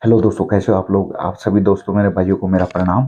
Hello दोस्तों, कैसे हो आप लोग। आप सभी दोस्तों, मेरे भाइयों को मेरा प्रणाम।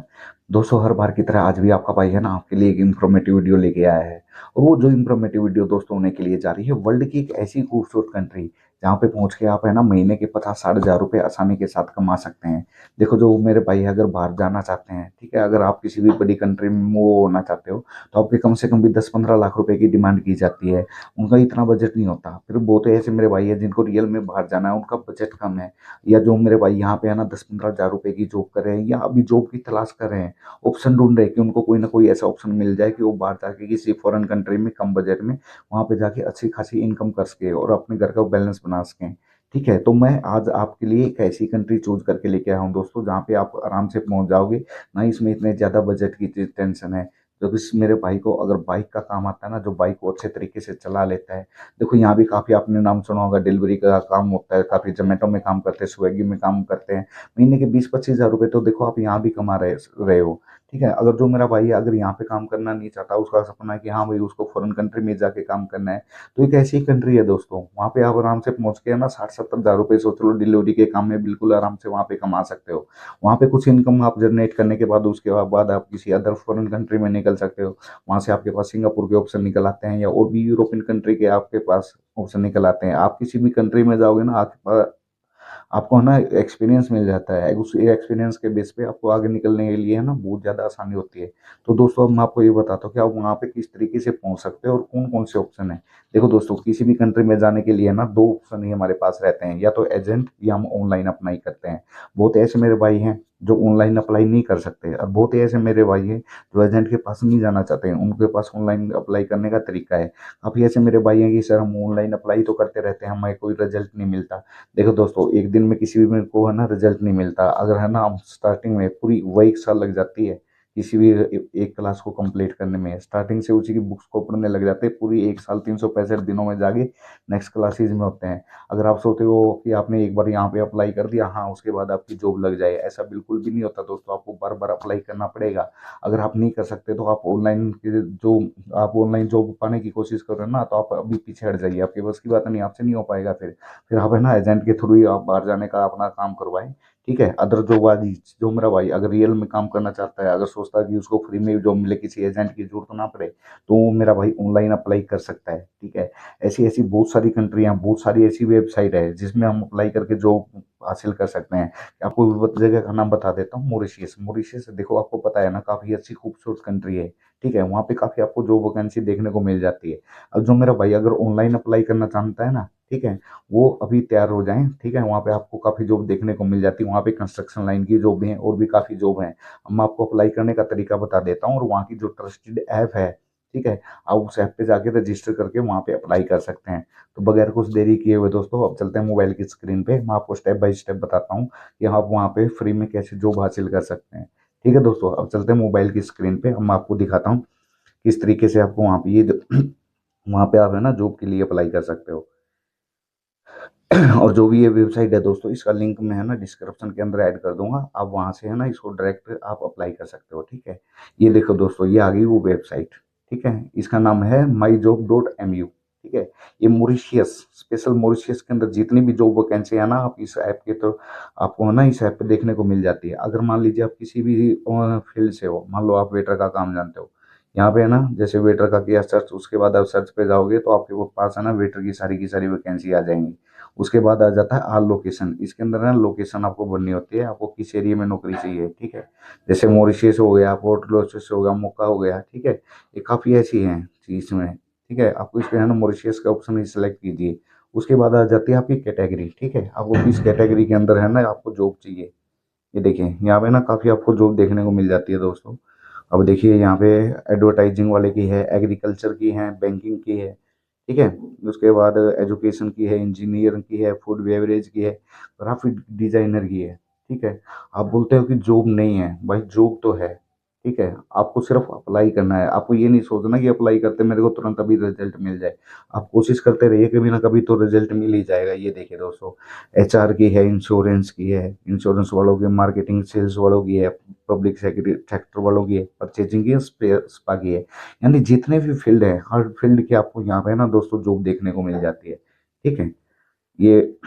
दोस्तों, हर बार की तरह आज भी आपका भाई है ना आपके लिए एक इन्फॉर्मेटिव वीडियो लेके आया है। और वो जो इन्फॉर्मेटिव वीडियो दोस्तों होने के लिए जा रही है वर्ल्ड की एक ऐसी खूबसूरत कंट्री जहाँ पे पहुंच के आप है ना महीने के 50-60 हज़ार रुपये आसानी के साथ कमा सकते हैं। देखो, जो मेरे भाई अगर बाहर जाना चाहते हैं, ठीक है, अगर आप किसी भी बड़ी कंट्री में वो होना चाहते हो तो आपके कम से कम भी 10-15 लाख रुपए की डिमांड की जाती है। उनका इतना बजट नहीं होता। फिर बहुत ऐसे मेरे भाई है जिनको रियल में बाहर जाना है, उनका बजट कम है। या जो मेरे भाई यहाँ पे है ना 10-15 हज़ार रुपए की जॉब कर रहे हैं या अभी जॉब की तलाश कर रहे हैं, ऑप्शन ढूंढ रहे हैं कि उनको कोई ना कोई ऐसा ऑप्शन मिल जाए कि वो बाहर जाके किसी फॉरेन कंट्री में कम बजट में वहाँ पे जाके अच्छी खासी इनकम कर सके और अपने घर का बैलेंस बना सकें। ठीक है, तो मैं आज आपके लिए एक ऐसी कंट्री चूज करके लेके आया हूँ दोस्तों, जहाँ पे आप आराम से पहुंच जाओगे। ना इसमें इतने ज्यादा बजट की टेंशन है। जब इस मेरे भाई को अगर बाइक का काम आता है ना, जो बाइक को अच्छे तरीके से चला लेता है। देखो, यहाँ भी काफी आपने नाम सुना होगा, डिलीवरी का काम होता है, काफी जोमेटो में काम करते हैं, स्विगी में काम करते हैं। महीने के 20-25 हज़ार रुपए तो देखो आप यहाँ भी कमा रहे हो। ठीक है, अगर जो मेरा भाई है अगर यहाँ पे काम करना नहीं चाहता, उसका सपना है कि हाँ भाई उसको फॉरेन कंट्री में जाके काम करना है, तो एक ऐसी कंट्री है दोस्तों, वहाँ पे आप आराम से पहुंच के ना 60-70 हज़ार रुपए सोच लो, डिलीवरी के काम में बिल्कुल आराम से वहाँ पे कमा सकते हो। वहाँ पे कुछ इनकम आप जनरेट करने के बाद उसके बाद आप किसी अदर फॉरेन कंट्री में निकल सकते हो। वहाँ से आपके पास सिंगापुर के ऑप्शन निकल आते हैं या और भी यूरोपियन कंट्री के आपके पास ऑप्शन निकल आते हैं। आप किसी भी कंट्री में जाओगे ना, आपको है ना एक्सपीरियंस मिल जाता है। उस एक्सपीरियंस के बेस पे आपको आगे निकलने के लिए है ना बहुत ज़्यादा आसानी होती है। तो दोस्तों, अब मैं आपको ये बताता हूँ कि आप वहाँ पे किस तरीके से पहुँच सकते हैं और कौन कौन से ऑप्शन है। देखो दोस्तों, किसी भी कंट्री में जाने के लिए ना दो ऑप्शन ही हमारे पास रहते हैं, या तो एजेंट या हम ऑनलाइन अप्लाई करते हैं। बहुत ऐसे मेरे भाई हैं जो ऑनलाइन अप्लाई नहीं कर सकते, और बहुत ऐसे मेरे भाई हैं जो एजेंट के पास नहीं जाना चाहते हैं, उनके पास ऑनलाइन अप्लाई करने का तरीका है। काफ़ी ऐसे मेरे भाई हैं कि सर हम ऑनलाइन अप्लाई तो करते रहते हैं, हमें कोई रिजल्ट नहीं मिलता। देखो दोस्तों, एक दिन में किसी भी को है ना रिजल्ट नहीं मिलता। अगर है ना हम स्टार्टिंग में पूरी वही एक साल लग जाती है किसी भी एक क्लास को कंप्लीट करने में। स्टार्टिंग से उसी की बुक्स को पढ़ने लग जाते हैं, पूरी एक साल 365 दिनों में जाके नेक्स्ट क्लासेज में होते हैं। अगर आप सोचते हो कि आपने एक बार यहाँ पे अप्लाई कर दिया, हाँ उसके बाद आपकी जॉब लग जाए, ऐसा बिल्कुल भी नहीं होता दोस्तों। आपको बार बार अप्लाई करना पड़ेगा। अगर आप नहीं कर सकते तो आप ऑनलाइन जो आप ऑनलाइन जॉब पाने की कोशिश कर रहे हो ना, तो आप अभी पीछे हट जाइए। आपके बस की बात नहीं, आपसे नहीं हो पाएगा। फिर आप है ना एजेंट के थ्रू ही आप बाहर जाने का अपना काम करवाएं। ठीक है, अदर जो वाली जो मेरा भाई अगर रियल में काम करना चाहता है, अगर सोचता है कि उसको फ्री में जॉब मिले, किसी एजेंट की जरूरत ना पड़े, तो वो मेरा भाई ऑनलाइन अप्लाई कर सकता है। ठीक है, ऐसी ऐसी बहुत सारी कंट्रियां, बहुत सारी ऐसी वेबसाइट है जिसमें हम अप्लाई करके जॉब हासिल कर सकते हैं। आपको जगह का नाम बता देता हूँ, मॉरिशियस। मॉरिशियस देखो, आपको पता है ना, काफी अच्छी खूबसूरत कंट्री है। ठीक है, वहाँ पे काफी आपको जॉब वैकेंसी देखने को मिल जाती है। अब जो मेरा भाई अगर ऑनलाइन अप्लाई करना चाहता है ना, ठीक है, वो अभी तैयार हो जाएं। ठीक है, वहाँ पे आपको काफ़ी जॉब देखने को मिल जाती है। वहाँ पे कंस्ट्रक्शन लाइन की जॉब भी है और भी काफ़ी जॉब है। अब मैं आपको अप्लाई करने का तरीका बता देता हूँ, और वहाँ की जो ट्रस्टेड ऐप है, ठीक है, आप उस ऐप पे जाके रजिस्टर करके वहाँ पे अप्लाई कर सकते हैं। तो बगैर कुछ देरी किए हुए दोस्तों, अब चलते हैं मोबाइल की स्क्रीन पे। मैं आपको स्टेप बाय स्टेप बताता हूँ कि आप वहाँ पे फ्री में कैसे जॉब हासिल कर सकते हैं। ठीक है दोस्तों, अब चलते हैं मोबाइल की स्क्रीन पे। अब मैं आपको दिखाता हूँ किस तरीके से आपको वहाँ पे वहाँ पे आप है ना जॉब के लिए अप्लाई कर सकते हो। और जो भी ये वेबसाइट है दोस्तों, इसका लिंक मैं है ना डिस्क्रिप्शन के अंदर ऐड कर दूंगा। आप वहां से है ना इसको डायरेक्ट आप अप्लाई कर सकते हो। ठीक है, ये देखो दोस्तों, ये आ गई वो वेबसाइट। ठीक है, इसका नाम है myjob.mu। ठीक है, ये मॉरिशियस, स्पेशल मॉरिशियस के अंदर जितनी भी जॉब वैकेंसी है ना, आप इस ऐप के तो आपको है ना इस ऐप पे देखने को मिल जाती है। अगर मान लीजिए आप किसी भी फील्ड से हो, मान लो आप वेटर का काम जानते हो, यहाँ पे है ना जैसे वेटर का किया सर्च, उसके बाद आप सर्च पे जाओगे तो आपके वो पास है ना वेटर की सारी वैकेंसी आ जाएंगी। उसके बाद आ जाता है आल लोकेशन। इसके अंदर ना लोकेशन आपको भरनी होती है, आपको किस एरिया में नौकरी चाहिए। ठीक है, जैसे मॉरिशस हो गया, पोर्ट लॉसेस हो गया, मोका हो गया। ठीक है, ये काफ़ी ऐसी हैं चीज में। ठीक है, आपको इसके है ना मॉरिशस का ऑप्शन ही सिलेक्ट कीजिए। उसके बाद आ जाती है आपकी कैटेगरी। ठीक है, आपको किस कैटेगरी के अंदर है ना आपको जॉब चाहिए। ये देखिए, यहाँ पे ना काफ़ी आपको जॉब देखने को मिल जाती है दोस्तों। अब देखिए, यहाँ पे एडवर्टाइजिंग वाले की है, एग्रीकल्चर की है, बैंकिंग की है। ठीक है, उसके बाद एजुकेशन की है, इंजीनियर की है, फूड बेवरेज की है, ग्राफिक डिजाइनर की है। ठीक है, आप बोलते हो कि जॉब नहीं है, भाई जॉब तो है। ठीक है, आपको सिर्फ अप्लाई करना है। आपको ये नहीं सोचना कि अप्लाई करते मेरे को तुरंत अभी रिजल्ट मिल जाए। आप कोशिश करते रहिए, कभी ना कभी तो रिजल्ट मिल ही जाएगा। ये देखिए दोस्तों, एचआर की है, इंश्योरेंस की है, इंश्योरेंस वालों की, मार्केटिंग सेल्स वालों की है, पब्लिक सेक्टर वालों की है, परचेजिंग की है, स्पा की है। यानी जितने भी फील्ड है, हर फील्ड की आपको यहाँ पे ना दोस्तों जॉब देखने को मिल जाती है। ठीक है, ये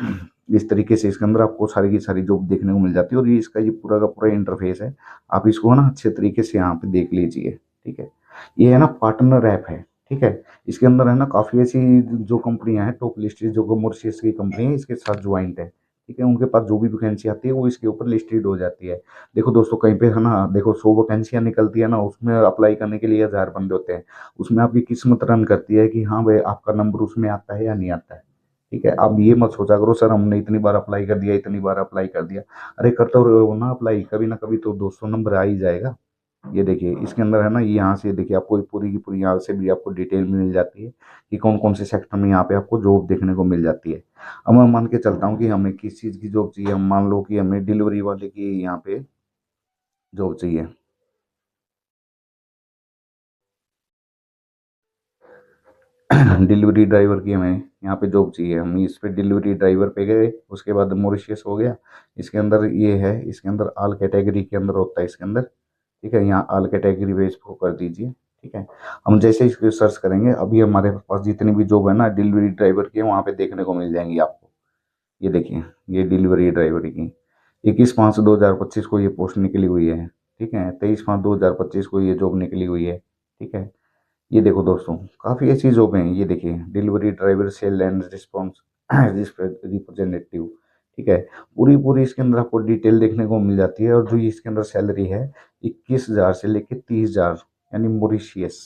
इस तरीके से इसके अंदर आपको सारी की सारी जॉब देखने को मिल जाती है, और ये इसका ये पूरा का पूरा इंटरफेस है। आप इसको ना अच्छे तरीके से यहाँ पे देख लीजिए। ठीक है, ये है ना पार्टनर ऐप है। ठीक है, इसके अंदर है ना काफ़ी ऐसी जो कंपनियां हैं टॉप लिस्टेड, जो मॉरिशस की कंपनी है इसके साथ ज्वाइंट है। ठीक है, उनके पास जो भी वैकेंसी आती है वो इसके ऊपर लिस्टेड हो जाती है। देखो दोस्तों, कहीं पे है ना, देखो 100 वैकेंसियां निकलती है ना, उसमें अप्लाई करने के लिए 1000 बंदे होते हैं। उसमें आपकी किस्मत रन करती है कि हाँ भाई आपका नंबर उसमें आता है या नहीं आता है। ठीक है, अब ये मत सोचा करो सर हमने इतनी बार अप्लाई कर दिया, इतनी बार अप्लाई कर दिया। अरे करते रहो ना अप्लाई, कभी ना कभी तो 200 नंबर आ ही जाएगा। ये देखिए इसके अंदर है ना, ये यहाँ से देखिए आपको पूरी की पूरी यहाँ से भी आपको डिटेल मिल जाती है कि कौन कौन से सेक्टर में यहाँ पे आपको जॉब देखने को मिल जाती है। अब मैं मान के चलता हूँ कि हमें किस चीज़ की जॉब चाहिए। हम मान लो कि हमें डिलीवरी वाले की यहाँ पे जॉब चाहिए। डिलीवरी ड्राइवर की हमें यहाँ पे जॉब चाहिए। हम इस पे डिलीवरी ड्राइवर पे गए, उसके बाद मॉरिशियस हो गया। इसके अंदर ये है, इसके अंदर ऑल कैटेगरी के अंदर होता है इसके अंदर। ठीक है, यहाँ ऑल कैटेगरी पे इसको कर दीजिए। ठीक है, हम जैसे इसको सर्च करेंगे अभी हमारे पास जितनी भी जॉब है ना डिलीवरी ड्राइवर की, वहाँ पे देखने को मिल जाएंगी आपको। ये देखिए, ये डिलीवरी ड्राइवर की 21/5/2025 को ये पोस्ट निकली हुई है। ठीक है, 23/5/2025 को ये जॉब निकली हुई है। ठीक है, ये देखो दोस्तों, काफ़ी ऐसी जॉब हैं। ये देखिए delivery driver sale and response representative. ठीक है, पूरी पूरी इसके अंदर आपको डिटेल देखने को मिल जाती है। और जो इसके अंदर सैलरी है 21,000 से लेके 30,000, यानी मॉरिशियस।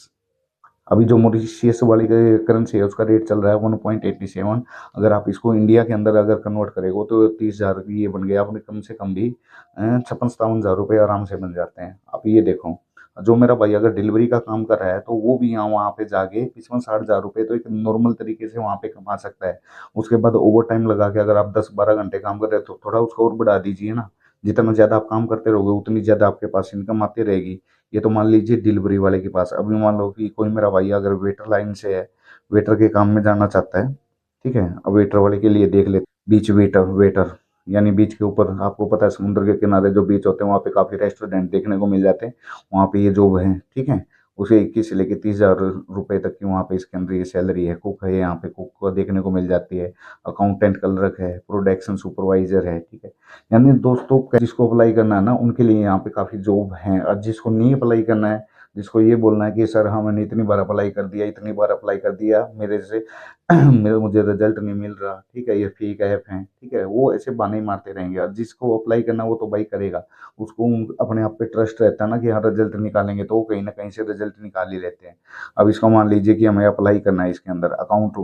अभी जो मॉरिशियस वाली करेंसी है उसका रेट चल रहा है 1.87। अगर आप इसको इंडिया के अंदर अगर कन्वर्ट करेंगे तो 30,000 ये बन गया अपने, कम से कम भी 56-57 हज़ार रुपये आराम से बन जाते हैं। आप ये देखो, जो मेरा भाई अगर डिलीवरी का काम कर रहा है तो वो भी यहाँ वहाँ पे जाके 55-60 हज़ार रुपये तो एक नॉर्मल तरीके से वहाँ पे कमा सकता है। उसके बाद ओवर टाइम लगा के अगर आप 10-12 घंटे काम कर रहे हैं तो थोड़ा उसको और बढ़ा दीजिए ना। जितना ज़्यादा आप काम करते रहोगे उतनी ज़्यादा आपके पास इनकम आती रहेगी। ये तो मान लीजिए डिलीवरी वाले के पास। अभी मान लो कि कोई मेरा भाई अगर वेटर लाइन से है, वेटर के काम में जाना चाहता है। ठीक है, अब वेटर वाले के लिए देख ले, बीच वेटर वेटर, यानी बीच के ऊपर आपको पता है समुद्र के किनारे जो बीच होते हैं वहाँ पे काफ़ी रेस्टोरेंट देखने को मिल जाते हैं। वहाँ पे ये जॉब है। ठीक है, उसे 21 से लेके 30,000 रुपये तक की वहाँ पे इसके अंदर ये सैलरी है। कुक है, यहाँ पे कुक को देखने को मिल जाती है। अकाउंटेंट क्लर्क है, प्रोडक्शन सुपरवाइजर है। ठीक है, यानी दोस्तों जिसको अप्लाई करना है ना उनके लिए यहाँ पे काफ़ी जॉब हैं। और जिसको नहीं अप्लाई करना है, जिसको ये बोलना है कि सर हाँ मैंने इतनी बार अप्लाई कर दिया, इतनी बार अप्लाई कर दिया, मेरे से मेरे मुझे रिजल्ट नहीं मिल रहा। ठीक है, ये फेक ऐप है। ठीक है, वो ऐसे बहाने ही मारते रहेंगे। और जिसको अप्लाई करना वो तो भाई करेगा। उसको अपने आप पे ट्रस्ट रहता है ना कि हाँ रिजल्ट निकालेंगे, तो वो कहीं ना कहीं से रिजल्ट निकाल ही लेते हैं। अब इसको मान लीजिए कि हमें अप्लाई करना है इसके अंदर अकाउंट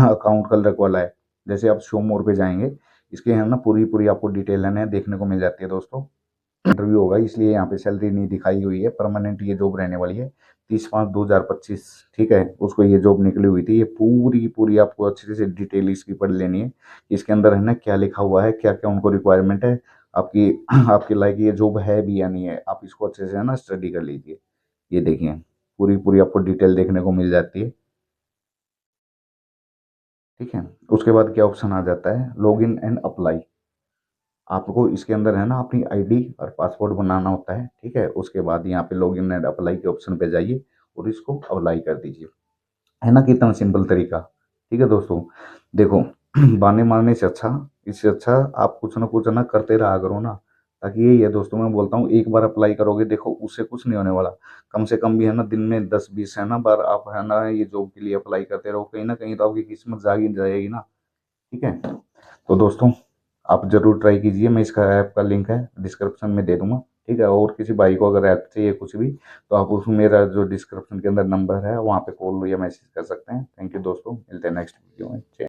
अकाउंट क्लर्क वाला है। जैसे आप शो मोर पे जाएंगे, इसके है ना पूरी पूरी आपको डिटेल है देखने को मिल जाती है दोस्तों। इंटरव्यू होगा इसलिए यहाँ पे सैलरी नहीं दिखाई हुई है। परमानेंट ये जॉब रहने वाली है 30/5/2025। ठीक है, उसको ये जॉब निकली हुई थी। ये पूरी पूरी आपको अच्छे से डिटेल इसकी पढ़ लेनी है। इसके अंदर है ना क्या लिखा हुआ है, क्या क्या उनको रिक्वायरमेंट है आपकी आपके लायक ये जॉब है भी या नहीं है। आप इसको अच्छे से है ना स्टडी कर लीजिए। ये देखिए पूरी पूरी आपको डिटेल देखने को मिल जाती है। ठीक है, उसके बाद क्या ऑप्शन आ जाता है, लॉग इन एंड अप्लाई। आपको इसके अंदर है ना अपनी आईडी और पासवर्ड बनाना होता है। ठीक है, उसके बाद यहाँ पे लॉग इन एंड अप्लाई के ऑप्शन पे जाइए और इसको अप्लाई कर दीजिए। है ना कितना सिंपल तरीका। ठीक है दोस्तों, देखो बहाने मारने से अच्छा, इससे अच्छा आप कुछ ना करते रहा करो ना। ताकि यही है दोस्तों, मैं बोलता हूँ एक बार अप्लाई करोगे देखो उससे कुछ नहीं होने वाला। कम से कम भी है ना दिन में 10-20 है ना बार आप है ना ये जॉब के लिए अप्लाई करते रहो, कहीं ना कहीं तो आपकी किस्मत जाग ही जाएगी ना। ठीक है, तो दोस्तों आप ज़रूर ट्राई कीजिए। मैं इसका ऐप का लिंक है डिस्क्रिप्शन में दे दूंगा। ठीक है, और किसी भाई को अगर ऐप चाहिए कुछ भी तो आप उसमें मेरा जो डिस्क्रिप्शन के अंदर नंबर है वहाँ पे कॉल या मैसेज कर सकते हैं। थैंक यू दोस्तों, मिलते हैं नेक्स्ट वीडियो में।